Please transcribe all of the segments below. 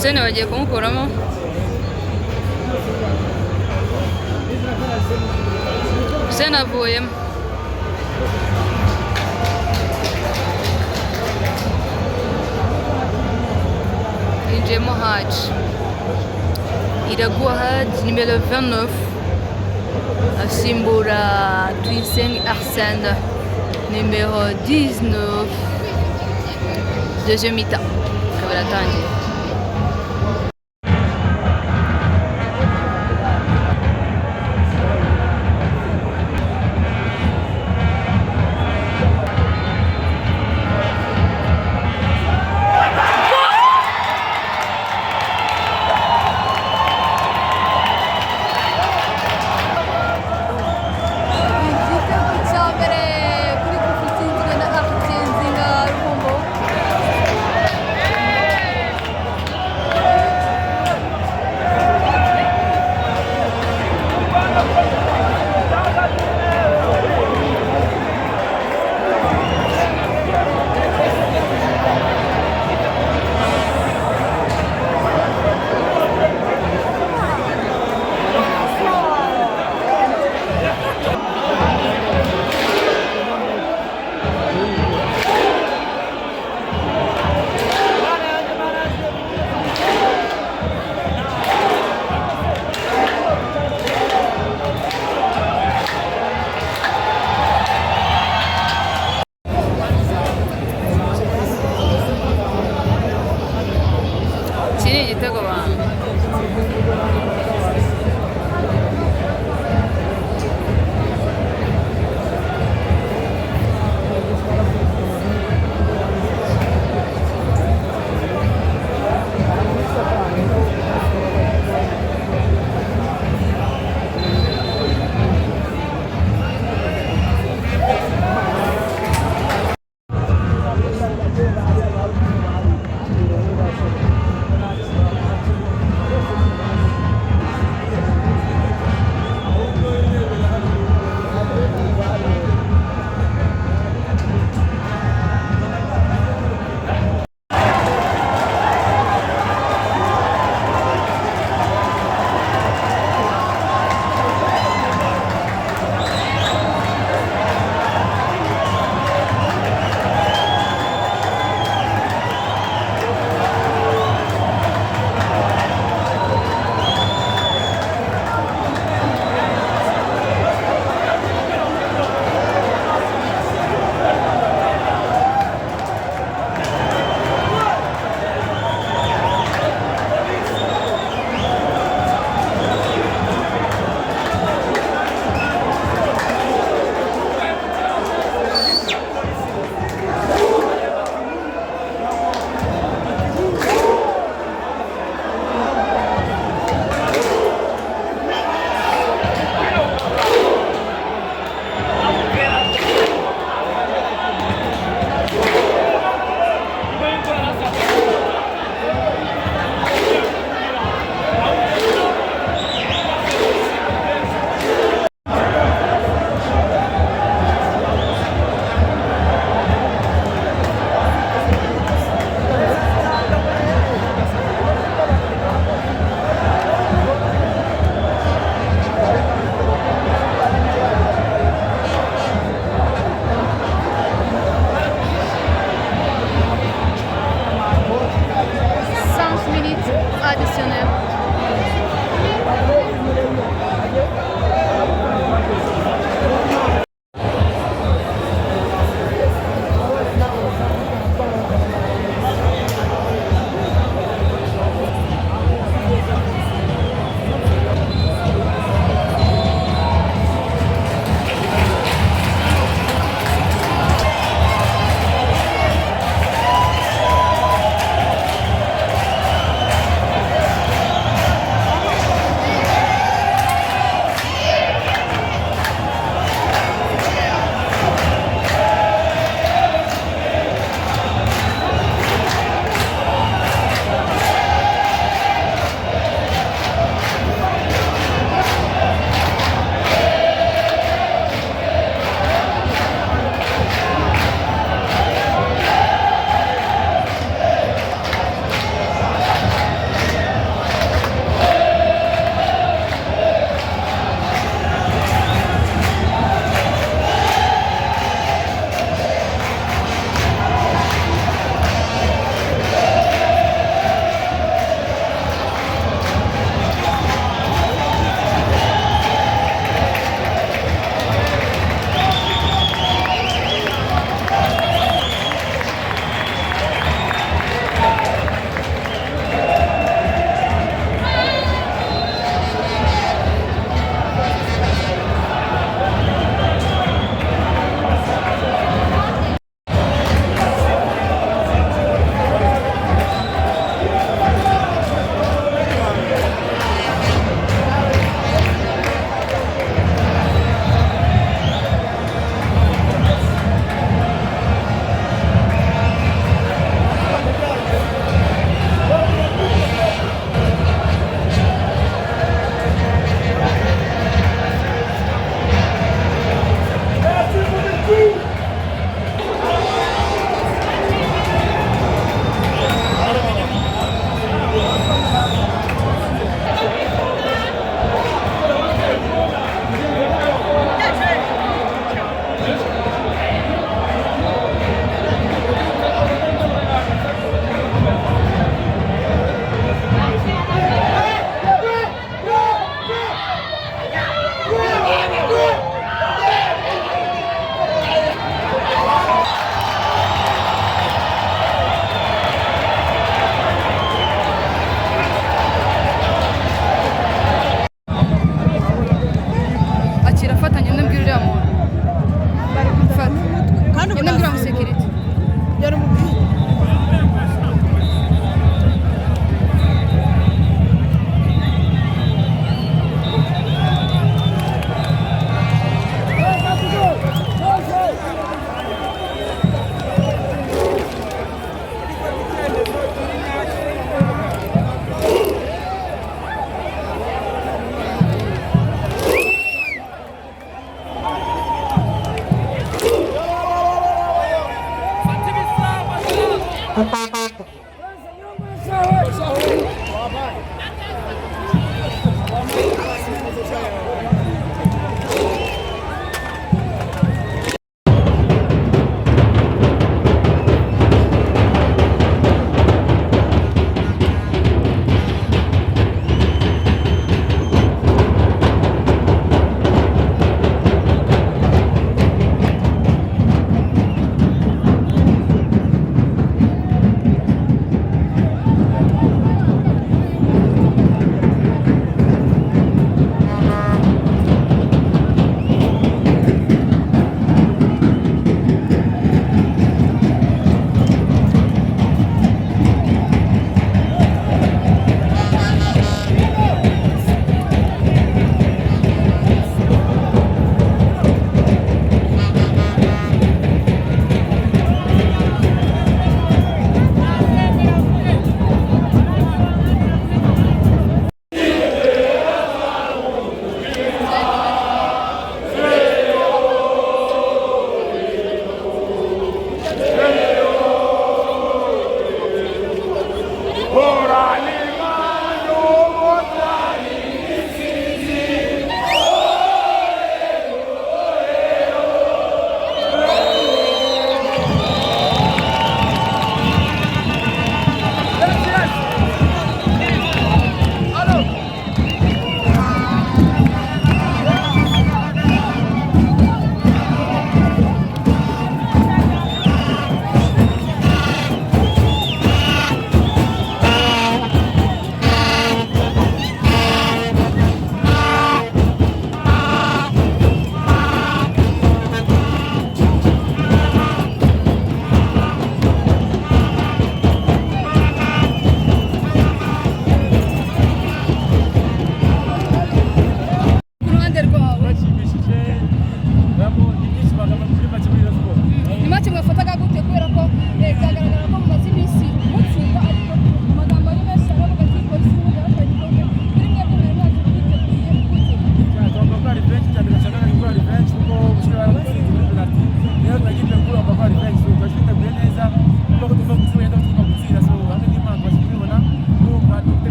Seni bagiye kumukuramo Seni avuyemo yinjiyemo Haji Iraguha Haji nimero 29 asimbura Tuyisenge Arsène nimero 19 deuxième mi-temps ikaba iratangiye.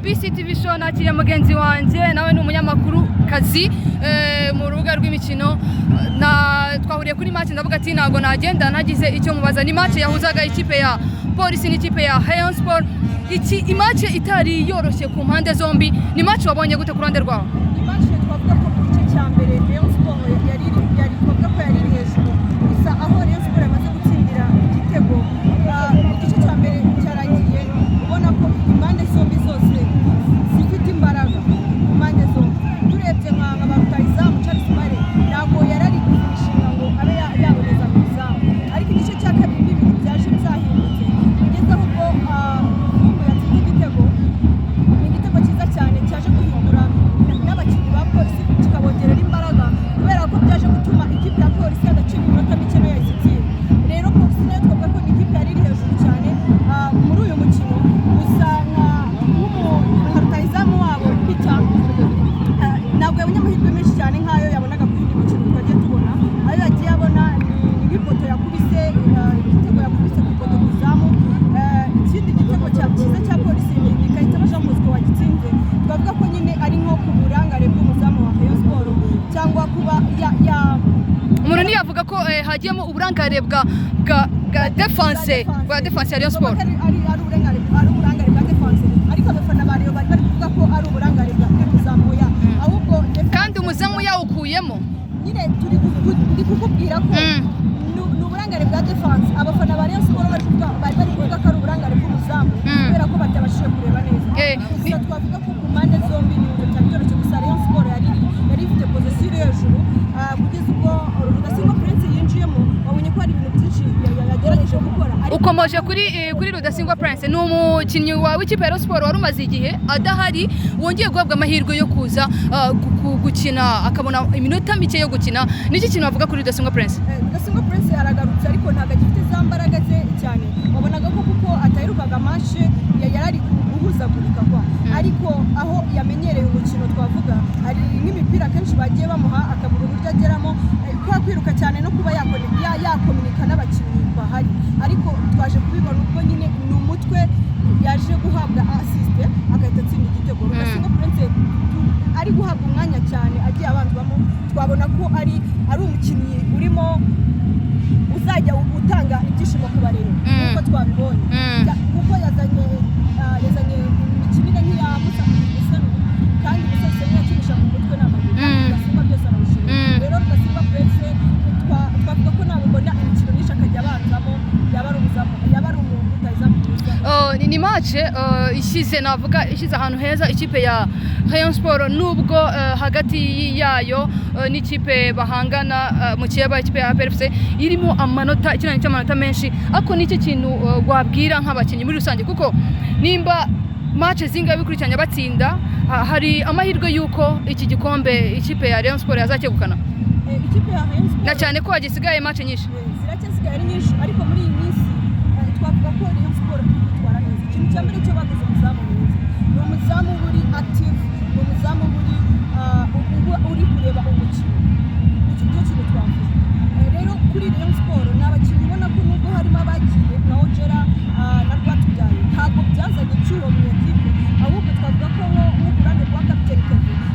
BCTV show nakiriye mugenzi wanjye nawe ni umunyamakuru kazi mu rubuga rw'imikino na twahuriye kuri match ndavuga ati ntago nagenda nagize icyo mubaza. Ni match yahuzaga ikipe ya Police n'ikipe ya Rayon Sport. Iki match itari yoroshye ku mpande zombi. Ni match wabonye gute ku ruhande rwawe? Ni match twavuga ko ku gice cya mbere Rayon Sport yari twavuga ko yari hejuru. Gusa aho Rayon Sport yamaze gutsindira igitego igice cya mbere cyarangiye ubona ko impande zombi zose zifite imbaraga. Impande zombi turebye nka barutayizamu Charles Mare ntabwo yarari gushinga ngo abe yaboneza mu izamu, ariko igice cya kabiri n'ibintu byaje byahindutse kugeza ubwo yatsinze igitego. Ni igitego cyiza cyane cyaje guhindura n'abakinnyi ba Polisi kikabongerera imbaraga kubera ko byaje gutuma ikipe ya Polisi yagacika iminota mike nayo yayisitiye. Rero Polisi nayo twavuga ko ni ikipe yari iri hejuru cyane muri uyu mukino. Gusa nka rutayizamu wabo Peter ntabwo yabonye amahirwe menshi cyane nk'ayo yabonaga ku yindi mikino twagiye tubona. Ayo yagiye abona ni ipoto yakubise, igitego yakubise ku ipoto ku izamu. Ikindi gitego cyiza cya Polisi ni Kayitana Jean Bosco wagitsinze. Twavuga ko nyine ari nko ku burangare bw'umuzamu wa Rayon Sport cyangwa kuba umuntu ntiyavuga ko hagiyemo uburangare bwa defense ya Rayon Sport. Ari uburangare bwa defense, ariko abafana ba Rayon bari kuvuga ko ari uburangare bw'umuzamu ya ahubwo kandi umuzamu yawukuyemo. Nyine ndi kukubwira ko ni uburangare bwa defense. Abafana ba Rayon Sport bari kuvuga ko ari uburangare bw'umuzamu kubera ko batabashije kureba neza. Gusa twavuga ko ku mpande zombi ni ibintu cyari byoroshye. Gusa Rayon Sport yari ifite position hejuru kugeza ubwo Rudasingwa Prince yinjiyemo. Wabonye ko hari ibintu byinshi yagerageje gukora. Ukomeje kuri Rudasingwa Prince, ni umukinnyi w'ikipe ya Rayon Sport wari umaze igihe adahari, wongeye guhabwa amahirwe yo kuza gukina akabona iminota mike yo gukina. Niki kintu bavuga kuri Rudasingwa Prince? Rudasingwa Prince yaragarutse ariko ntabwo agifite za mbaraga ze cyane. Wabonaga ko kuko ataherukaga match yarari guhuzagurika kwa, ariko aho yamenyereye umukino twavuga hari n'imipira kenshi bagiye bamuha akabura uburyo ageramo, kwa kwiruka cyane no kuba yakomunika n'abakinnyi bahari. Ariko twaje kubibona ubwo nyine ni umutwe yaje guhabwa assist agahita atsinda igitego. Rudasingwa Prince ari guhabwa umwanya cyane agiye abanzwamo. Twabona ko ari umukinnyi urimo uzajya utanga ibyishimo ku bareba nk'uko twabibonye, kuko yazanye imikinire nk'iya Musa Musanu kandi Musa Musanu yakinisha mu mutwe n'amaguru. Rudasingwa byose arabishima. Rero Rudasingwa Prince twavuga ko nabona imikino myinshi akajya abanzamo yaba ari umuntu utayizamu mwiza. Ni match ishyize ahantu heza ikipe ya Rayon Sport, nubwo hagati yayo n'ikipe bahangana mu kireba ikipe ya PFC irimo amanota ikinani cy'amanota menshi. Ako niki kintu wabwira nk'abakinnyi muri rusange, kuko nimba match zingahe bikurikiranye batsinda, hari amahirwe yuko iki gikombe ikipe ya Rayon Sport yazakegukana. Ikipe ya Rayon Sport na cyane ko hagisigaye match nyinshi. Ziracyasigaye ari nyinshi, ariko muri iyi minsi twavuga ko Rayon Sport itwara neza. Ikintu cya mbere cyo baguze umuzamu mwiza, ni umuzamu uri active, ni umuzamu uri kureba umukino. Icyo kintu twavuze. Rero kuri Rayon Sport ni abakinnyi ubona ko nubwo harimo abagiye nka Ojera na Rwatubyaye ntabwo byazanye icyuho mu ekipe, ahubwo twavuga ko nko ku ruhande rwa kapiteni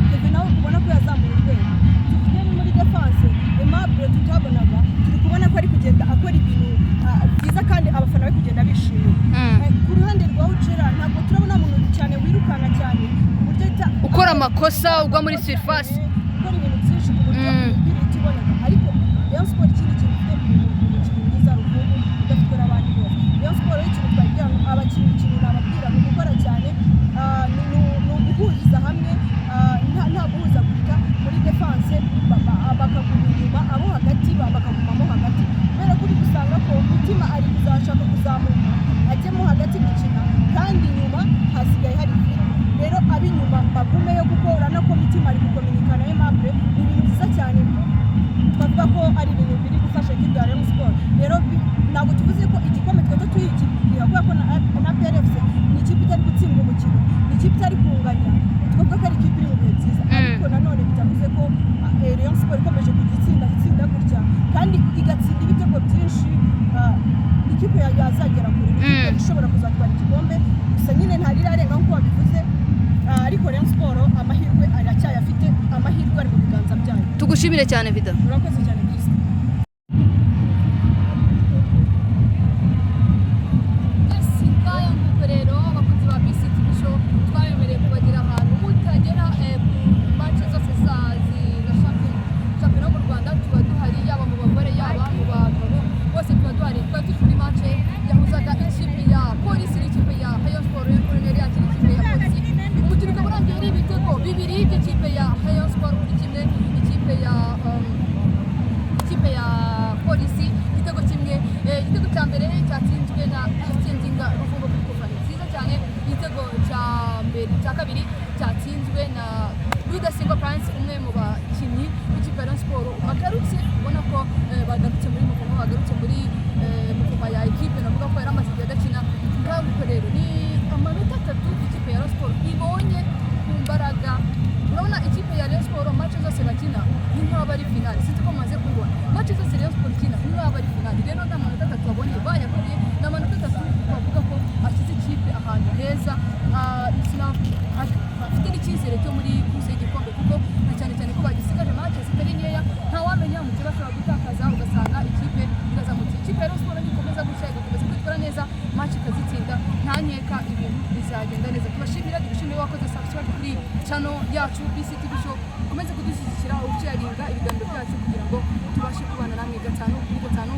Kevin nawe ubona ko yazamuye urwego. Tuvuge muri defense Aimable tutabonaga, turi kubona ko ari kugenda akora ibintu byiza kandi abafana bari kugenda bishimira. Ku ruhande rwa Ojera ntabwo turabona umuntu cyane wirukanka cyane ku buryo ukora amakosa ugwa muri surface, ukora ibintu byinshi ku buryo tuboneka. Ariko Rayon Sport ikindi kintu ifite umukinnyi mwiza ruvubu udafite n'abandi bose. Rayon Sport ikintu twagira ngo abakinnyi ikintu nababwira ni ugukora cyane, ni uguhuriza hamwe, nta guhuzagurika muri defense, bakaguma inyuma, abo hagati bakagumamo hagati. Kubera ko uri gusanga ko umutima ari kuzashaka kuzamuka ajyemo hagati gukina, kandi inyuma hasigaye hari fili. Rero ab'inyuma bagumeyo kuko urabona ko imitima ari gukominika na Aimable. Ni ibintu byiza cyane, twavuga ko ari ibintu biri gufasha ikipe ya Rayon Sport. Rero ntabwo tuvuze ko igikombe twese tuyikiriye kubera ko na PFC ni ikipe itari gutsindwa umukino, ni ikipe itari kunganya. Twavuga ko ari ikipe iri mu bihe byiza, ariko nanone bitavuze ko Rayon Sport ikomeje itsinda gutya kandi igatsinda ibitego byinshi, ikipe yazagera kure, ikipe ishobora kuzatwara igikombe. Gusa nyine ntarirarenga nk'uko wabivuze, ariko Rayon Sport amahirwe aracyayafite, amahirwe ari mu biganza byayo. Tugushimire cyane Vida. Urakoze cyane. ikipe ya polisi igitego kimwe. Igitego cya mbere cyatsinzwe na Nzinga Ruvumbu kuri kufani nziza cyane. Igitego cya kabiri cyatsinzwe na Rudasingwa Prince, umwe mu bakinnyi b'ikipe ya Rayon Sports bagarutse, ubona ko bagarutse muri mukino, bagarutse muri mukino ya ekipe, navuga ko yari amaze igihe adakina. Ngaho rero ni amanota 3 ikipe ya Rayon Sports ibonye ku mbaraga. Urabona ikipe ya Rayon Sports match zose bakina ni nk'aba ari finale, sinzi ko maze kubibona match zose Rayon Sports ikina ni nk'aba ari finale. Rero nta manota 3 babonye bayakoreye, ni amanota 3 bavuga ko ashyize ikipe ahantu heza. Afite n'icyizere cyo muri kuse y'igikombe, kuko na cyane cyane ko bagisigaje match zitari nkeya, ntawamenya mu kibazo bashobora gutakaza ugasanga ikipe irazamutse. Ikipe ya Rayon Sports nikomeza gutya igakomeza kwitwara neza match ikazitsinda, nta nkeka ibintu bizagenda neza. Tubashimira, dushimire wakoze subscribe kuri channel yacu BCTV Show, ukomeze kudushyigikira, ucyaringa ibiganiro byacu kugira ngo tubashe kubana namwe gatanu kuri gatanu.